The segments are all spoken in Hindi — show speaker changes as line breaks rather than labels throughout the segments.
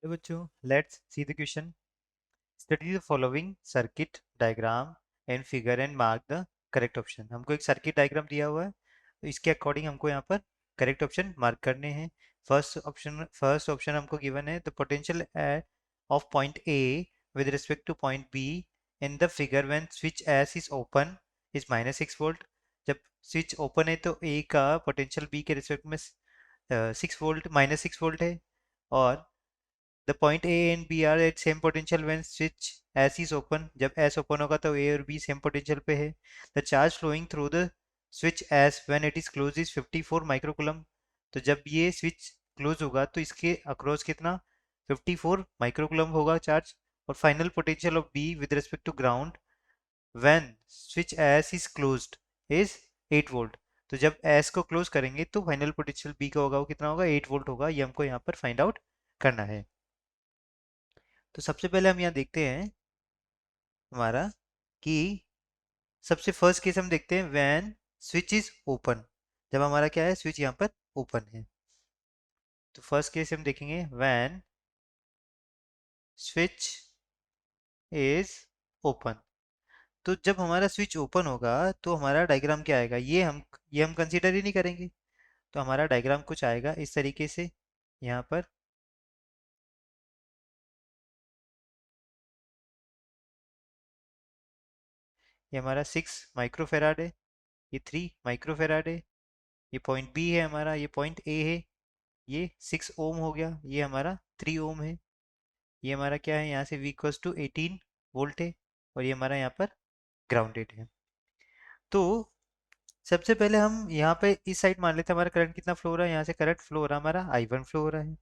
हेलो बच्चों, let's see the question. Study the following circuit diagram and figure and mark the correct option. हमको एक सर्किट डायग्राम दिया हुआ है, तो इसके अकॉर्डिंग हमको यहाँ पर करेक्ट ऑप्शन मार्क करने हैं। फर्स्ट ऑप्शन हमको गिवन है the potential of point A with respect two point be in the figure when switch S is open is -6 volt. जब स्विच ओपन है तो ए का पोटेंशियल बी के रिस्पेक्ट में 6 वोल्ट -6 वोल्ट है। और the point A and B are at same potential when switch S is open। जब S open होगा तो A और B same potential पे है। The charge flowing through the switch S when it is closed is 54 microcoulomb. तो जब ये स्विच क्लोज होगा तो इसके अक्रॉस कितना 54 माइक्रोकूलम होगा चार्ज। और final potential of B with respect to ground when switch S is closed is 8 volt. तो जब S को क्लोज करेंगे तो फाइनल पोटेंशियल B का होगा वो कितना होगा 8 वोल्ट होगा। ये हमको यहाँ पर फाइंड आउट करना है। तो सबसे पहले हम यहाँ देखते हैं हमारा कि सबसे फर्स्ट केस हम देखते हैं व्हेन स्विच इज ओपन। जब हमारा क्या है स्विच यहाँ पर ओपन है। तो फर्स्ट केस हम देखेंगे व्हेन स्विच इज ओपन। तो जब हमारा स्विच ओपन होगा तो हमारा डायग्राम क्या आएगा, ये हम कंसीडर ही नहीं करेंगे। तो हमारा डायग्राम कुछ आएगा इस तरीके से। यहाँ पर ये हमारा 6 माइक्रोफेराड है, ये 3 माइक्रोफेराड है, ये पॉइंट बी है हमारा, ये पॉइंट ए है, ये 6 ओम हो गया, ये हमारा 3 ओम है। ये हमारा क्या है, यहाँ से V इक्वल्स टू 18 वोल्ट है। और ये हमारा यहाँ पर ग्राउंडेड है। तो सबसे पहले हम यहाँ पे इस साइड मान लेते हैं हमारा करंट कितना फ्लो हो रहा है। यहाँ से करंट फ्लो हो रहा है हमारा I1 फ्लो हो रहा है।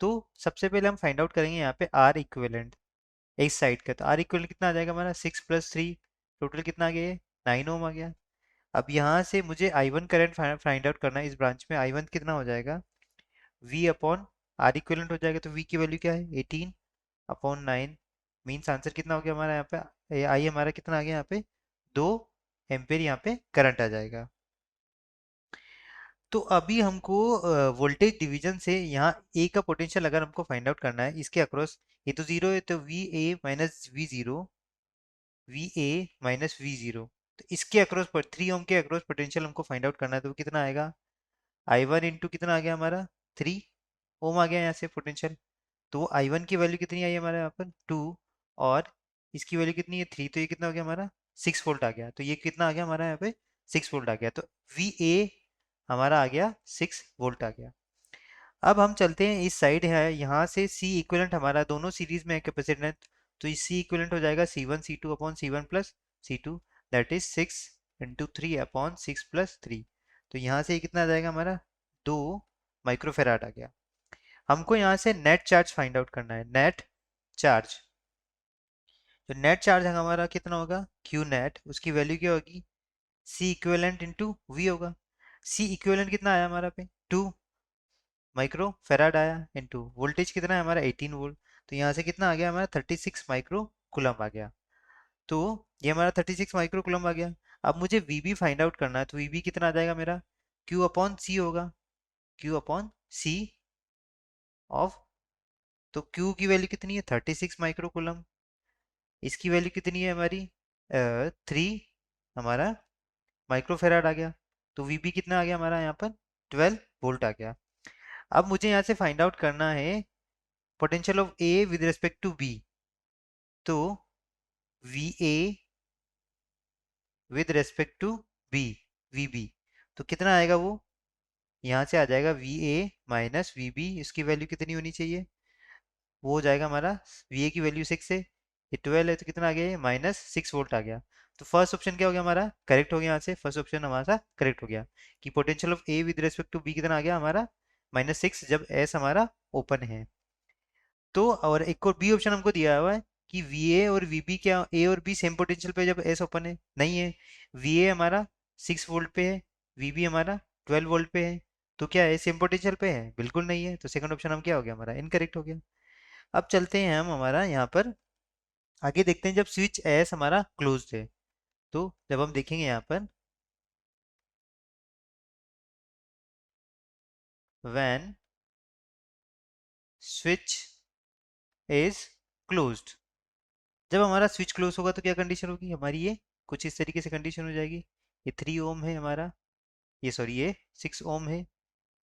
तो सबसे पहले हम फाइंड आउट करेंगे यहाँ पे R इक्विवेलेंट इस साइड का। तो R इक्विवेलेंट कितना आ जाएगा हमारा 6 + 3 टोटल कितना आ गया है 9 ओम आ गया। अब यहाँ से मुझे I1 करंट फाइंड आउट करना है। इस ब्रांच में I1 कितना हो जाएगा V अपॉन R इक्विवेलेंट हो जाएगा। तो V की वैल्यू क्या है 18/9। मीन्स आंसर कितना हो गया हमारा यहाँ पे आई हमारा कितना आ गया यहाँ पे 2 एम्पेयर यहाँ पे करंट आ जाएगा। तो अभी हमको वोल्टेज डिवीजन से यहाँ ए का पोटेंशियल अगर हमको फाइंड आउट करना है इसके अक्रॉस, ये तो जीरो है तो V A minus we zero. तो इसके अक्रॉस पर 3 ओम के अक्रॉस पोटेंशियल हमको फाइंड आउट करना है। तो वो कितना आएगा I1 इंटू कितना आ गया हमारा 3 ओम आ गया यहाँ से पोटेंशियल। तो I1 की वैल्यू कितनी आई हमारे यहाँ पर 2। और इसकी वैल्यू कितनी है 3। तो ये कितना हो गया हमारा 6 वोल्ट आ गया। तो ये कितना आ गया हमारा यहाँ पे 6 वोल्ट आ गया। तो VA हमारा आ गया 6 वोल्ट आ गया। अब हम चलते हैं इस साइड है, यहाँ से C इक्विवेलेंट हमारा दोनों सीरीज में है कैपेसिटेंस। तो इस C इक्विवेलेंट हो जाएगा C1 C2 upon C1 plus C2 that is 6 × 3 upon 6 + 3। तो यहाँ से ये कितना आ जाएगा हमारा 2 माइक्रोफेराड आ गया। हमको यहाँ से नेट चार्ज फाइंड आउट करना है। नेट चार्ज, तो नेट चार्ज हमारा कितना होगा क्यू नेट, उसकी वैल्यू क्या होगी सी इक्विवेलेंट इंटू वी होगा। सी इक्विवेलेंट कितना आया हमारा पे 2 माइक्रो फेराड आया इंटू वोल्टेज कितना है हमारा 18 वोल्ट। तो यहाँ से कितना आ गया हमारा 36 माइक्रो कुलम आ गया। तो ये हमारा 36 माइक्रो कुलम आ गया। अब मुझे वीबी फाइंड आउट करना है। तो वीबी कितना आ जाएगा मेरा क्यू अपॉन सी होगा, क्यू अपॉन सी ऑफ। तो क्यू की वैल्यू कितनी है 36 माइक्रो कुलम, इसकी वैल्यू कितनी है हमारी 3 हमारा माइक्रोफेराड आ गया। तो वीबी कितना आ गया हमारा यहाँ पर 12 वोल्ट आ गया। अब मुझे यहाँ से फाइंड आउट करना है potential of A with respect to B. तो V A with respect to B, V B, तो कितना आएगा वो यहाँ से आ जाएगा V A minus V B. इसकी वैल्यू कितनी होनी चाहिए, वो हो जाएगा हमारा वी ए की वैल्यू 6 है, ये 12 है, तो कितना आ गया ये -6 वोल्ट आ गया। तो फर्स्ट ऑप्शन क्या हो गया हमारा करेक्ट हो गया। यहाँ से फर्स्ट ऑप्शन हमारा करेक्ट हो गया कि potential of A with respect to B कितना आ गया हमारा -6 जब एस हमारा ओपन है। तो और एक और बी ऑप्शन हमको दिया हुआ है कि वी ए और वी बी क्या ए और बी सेम पोटेंशियल पे जब एस ओपन है, नहीं है। वी ए हमारा 6 वोल्ट पे है, वी बी हमारा 12 वोल्ट पे है। तो क्या है सेम पोटेंशियल पे है, बिल्कुल नहीं है। तो सेकंड ऑप्शन हम क्या हो गया हमारा इनकरेक्ट हो गया। अब चलते हैं हम हमारा यहाँ पर आगे देखते हैं जब स्विच एस हमारा क्लोज्ड है। तो जब हम देखेंगे यहाँ पर व्हेन स्विच इज क्लोज्ड। जब हमारा स्विच क्लोज होगा तो क्या कंडीशन होगी हमारी, ये कुछ इस तरीके से कंडीशन हो जाएगी। ये 3 ओम है हमारा, ये सॉरी ये 6 ओम है,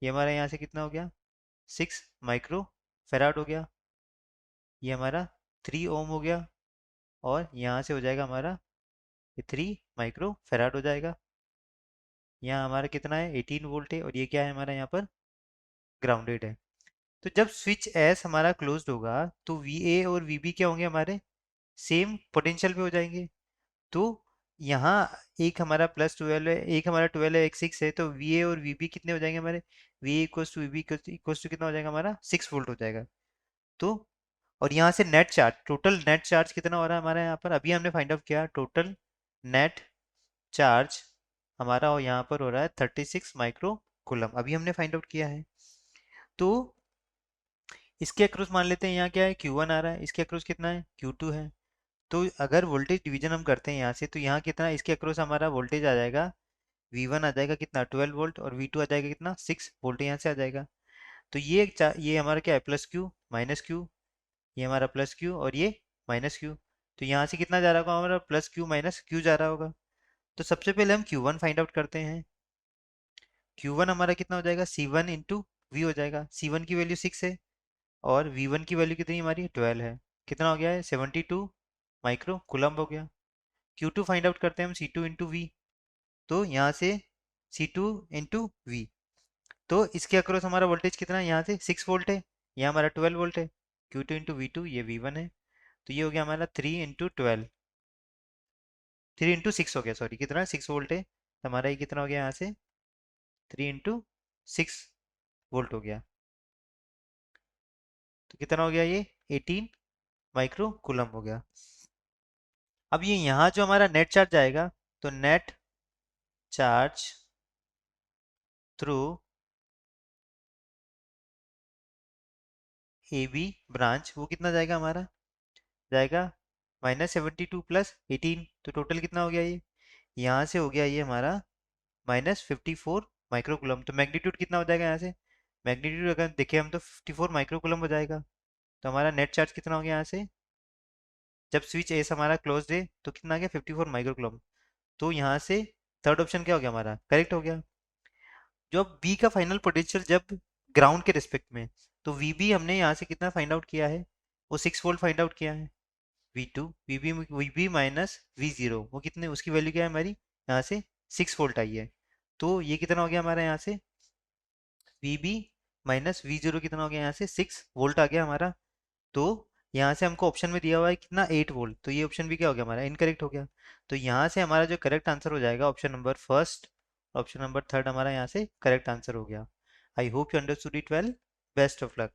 ये हमारा यहाँ से कितना हो गया 6 माइक्रो फेराड हो गया, ये हमारा 3 ओम हो गया, और यहाँ से हो जाएगा हमारा ये 3 माइक्रो फेराड हो जाएगा। यहाँ हमारा कितना है 18 वोल्ट है, और ये क्या है हमारा यहाँ पर ग्राउंडेड है। तो जब स्विच एस हमारा क्लोज्ड होगा तो वी ए और वी बी क्या होंगे हमारे सेम पोटेंशियल पे हो जाएंगे। तो यहाँ एक हमारा +12 है, एक हमारा 12 है, एक 6 है, तो वी ए और वी बी कितने हो जाएंगे हमारे, V A equals to V B equals to कितना हो जाएगा हमारा 6 वोल्ट हो जाएगा। तो और यहाँ से net charge, total net charge कितना हो रहा है हमारा यहाँ पर, अभी हमने फाइंड आउट किया टोटल नेट चार्ज हमारा, और यहाँ पर हो रहा है 36 माइक्रो कूलम, अभी हमने फाइंड आउट किया है। तो इसके अक्रॉस मान लेते हैं यहाँ क्या है Q1 आ रहा है, इसके अक्रॉस कितना है Q2 है। तो अगर वोल्टेज डिवीजन हम करते हैं यहाँ से, तो यहाँ कितना इसके अक्रॉस हमारा वोल्टेज आ जाएगा, V1 आ जाएगा कितना 12 वोल्ट, और V2 आ जाएगा कितना 6 वोल्ट यहाँ से आ जाएगा। तो ये हमारा क्या है +Q -Q, ये हमारा +Q और ये -Q। तो यहाँ से कितना जा रहा होगा हमारा +Q - Q जा रहा होगा। तो सबसे पहले हम Q1 फाइंड आउट करते हैं। Q1 हमारा कितना हो जाएगा C1 इंटू वी हो जाएगा, C1 की वैल्यू 6 है और V1 की वैल्यू कितनी हमारी 12 है, कितना हो गया है 72 माइक्रो कूलम्ब हो गया। Q2 फाइंड आउट करते हैं हम C2 इंटू वी, तो यहाँ से C2 इंटू वी, तो इसके अक्रॉस हमारा वोल्टेज कितना है यहाँ से 6 वोल्ट है, यहाँ हमारा 12 वोल्ट है। Q2 इंटू V2 ये V1 है, तो ये हो गया हमारा 3 इंटू 12, 3 इंटू 6 हो गया, सॉरी कितना 6 वोल्ट है, तो हमारा ये कितना हो गया यहाँ से 3 इंटू 6 वोल्ट हो गया। तो कितना हो गया ये 18 माइक्रो कूलम हो गया। अब ये यहाँ जो हमारा नेट चार्ज आएगा, तो net charge through A B branch वो कितना जाएगा हमारा, जाएगा -72 + 18, तो टोटल कितना हो गया ये, यहाँ से हो गया ये हमारा -54 माइक्रो कूलम। तो मैग्नीट्यूड कितना हो जाएगा यहाँ से, मैग्नीट्यूड अगर देखें हम तो 54 माइक्रो कूलम हो जाएगा। तो हमारा नेट चार्ज कितना हो गया यहाँ से, जब स्विच एस हमारा क्लोज है तो कितना आ गया 54 माइक्रो कूलम। तो यहाँ से थर्ड ऑप्शन क्या हो गया हमारा करेक्ट हो गया। जो बी का फाइनल पोटेंशियल जब ग्राउंड के रिस्पेक्ट में, तो वी बी हमने यहाँ से कितना फाइंड आउट किया है, वो 6 वोल्ट फाइंड आउट किया है। V2 we B minus V0 वो कितने, उसकी वैल्यू क्या है हमारी यहाँ से 6 वोल्ट आई है। तो ये कितना हो गया हमारा यहाँ से VB - V0 कितना हो गया यहाँ से 6 वोल्ट आ गया हमारा। तो यहाँ से हमको ऑप्शन में दिया हुआ है कितना 8 वोल्ट, तो ये ऑप्शन भी क्या हो गया हमारा इनकरेक्ट हो गया। तो यहाँ से हमारा जो करेक्ट आंसर हो जाएगा option number first, option number third हमारा यहाँ से करेक्ट आंसर हो गया। I hope you understood it well. Best of luck.